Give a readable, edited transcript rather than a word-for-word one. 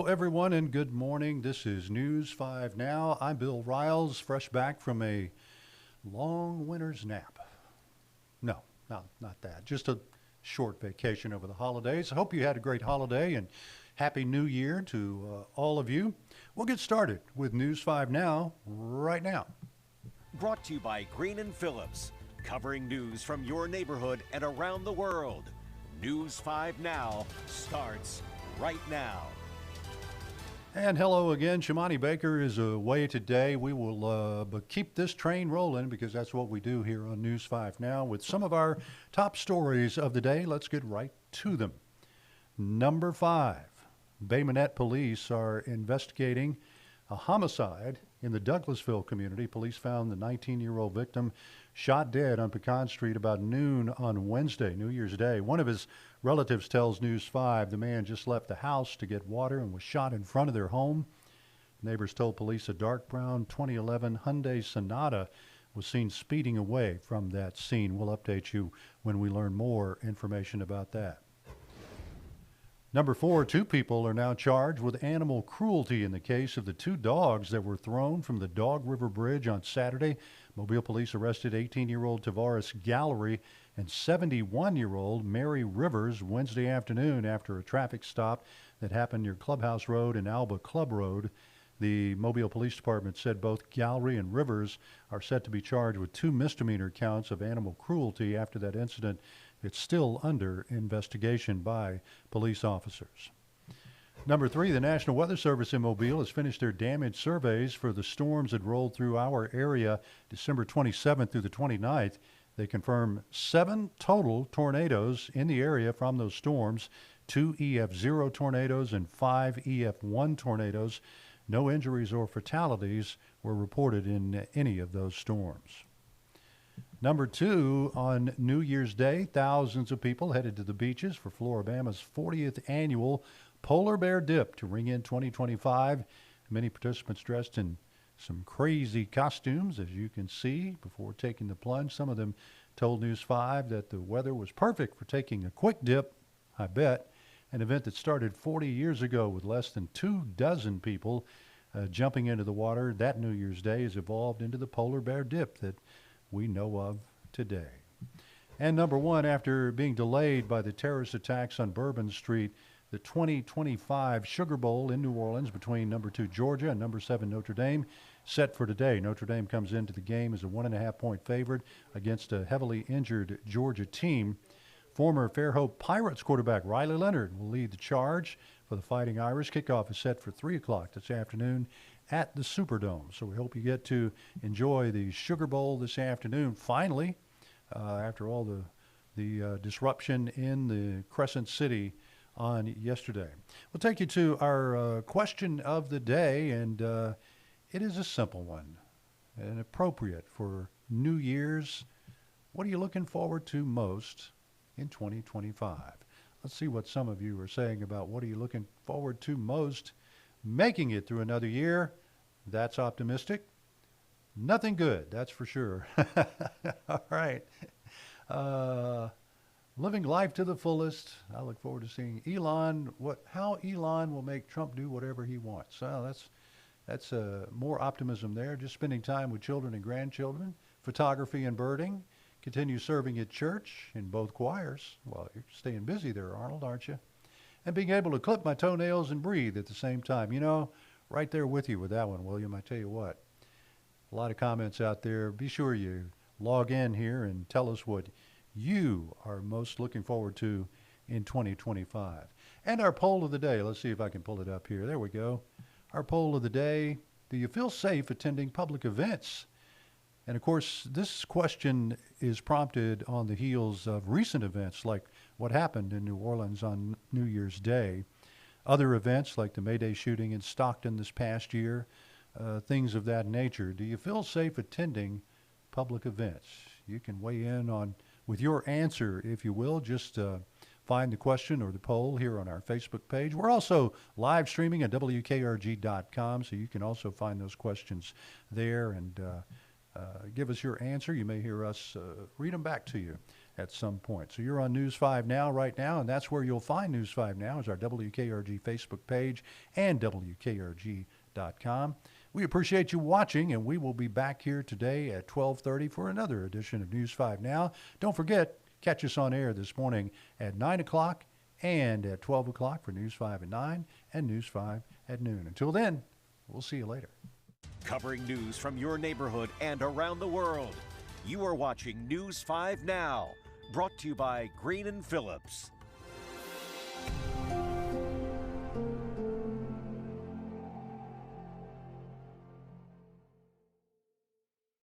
everyone, and good morning. This is News 5 Now. I'm Bill Riles, fresh back from a long winter's nap. No, not that. Just a short vacation over the holidays. I hope you had a great holiday and Happy New Year to all of you. We'll get started with News 5 Now right now. Brought to you by Green & Phillips, covering news from your neighborhood and around the world. News 5 Now starts right now. And hello again. Shimani Baker is away today. We will but keep this train rolling because that's what we do here on News 5 Now with some of our top stories of the day. Let's get right to them. Number 5, Minette Police are investigating a homicide in the Douglasville community. Police found the 19-year-old victim shot dead on Pecan Street about noon on Wednesday, New Year's Day. One of his relatives tells News 5 the man just left the house to get water and was shot in front of their home. Neighbors told police a dark brown 2011 Hyundai Sonata was seen speeding away from that scene. We'll update you when we learn more information about that. Number 4, 2 people are now charged with animal cruelty in the case of the 2 dogs that were thrown from the Dog River Bridge on Saturday. Mobile police arrested 18-year-old Tavares Gallery and 71-year-old Mary Rivers Wednesday afternoon after a traffic stop that happened near Clubhouse Road and Alba Club Road. The Mobile Police Department said both Gallery and Rivers are set to be charged with 2 misdemeanor counts of animal cruelty after that incident. It's still under investigation by police officers. Number 3, the National Weather Service in Mobile has finished their damage surveys for the storms that rolled through our area December 27th through the 29th. They confirm 7 total tornadoes in the area from those storms, 2 EF0 tornadoes and 5 EF1 tornadoes. No injuries or fatalities were reported in any of those storms. Number 2, on New Year's Day, thousands of people headed to the beaches for Floribama's 40th annual Polar Bear Dip to ring in 2025. Many participants dressed in some crazy costumes, as you can see, before taking the plunge. Some of them told News 5 that the weather was perfect for taking a quick dip, I bet. An event that started 40 years ago with less than 24 people jumping into the water. That New Year's Day has evolved into the Polar Bear Dip that we know of today. And number 1, after being delayed by the terrorist attacks on Bourbon Street, the 2025 Sugar Bowl in New Orleans between number 2 Georgia and number 7 Notre Dame set for today. Notre Dame comes into the game as a 1.5-point favorite against a heavily injured Georgia team. Former Fairhope Pirates quarterback Riley Leonard will lead the charge for the Fighting Irish. Kickoff is set for 3 o'clock this afternoon at the Superdome. So we hope you get to enjoy the Sugar Bowl this afternoon. Finally, after all the disruption in the Crescent City on yesterday. We'll take you to our question of the day, and it is a simple one and appropriate for New Year's. What are you looking forward to most in 2025? Let's see what some of you are saying about what are you looking forward to most making it through another year. That's optimistic. Nothing good, that's for sure. All right. Living life to the fullest. I look forward to seeing how Elon will make Trump do whatever he wants. So that's more optimism there. Just spending time with children and grandchildren, photography and birding. Continue serving at church in both choirs. Well, you're staying busy there, Arnold, aren't you? And being able to clip my toenails and breathe at the same time. You know, right there with you with that one, William. I tell you what, a lot of comments out there. Be sure you log in here and tell us what you are most looking forward to in 2025. And our poll of the day, let's see if I can pull it up here. There we go. Our poll of the day, do you feel safe attending public events? And of course, this question is prompted on the heels of recent events like what happened in New Orleans on New Year's Day. Other events like the May Day shooting in Stockton this past year, things of that nature. Do you feel safe attending public events? You can weigh in on with your answer, if you will. Just find the question or the poll here on our Facebook page. We're also live streaming at WKRG.com, so you can also find those questions there and give us your answer. You may hear us read them back to you at some point. So you're on News 5 Now right now, and that's where you'll find News 5 Now is our WKRG Facebook page and WKRG.com. We appreciate you watching, and we will be back here today at 12:30 for another edition of News 5 Now. Don't forget, catch us on air this morning at 9 o'clock and at 12 o'clock for News 5 at 9 and News 5 at noon. Until then, we'll see you later. Covering news from your neighborhood and around the world. You are watching News 5 Now, brought to you by Green & Phillips.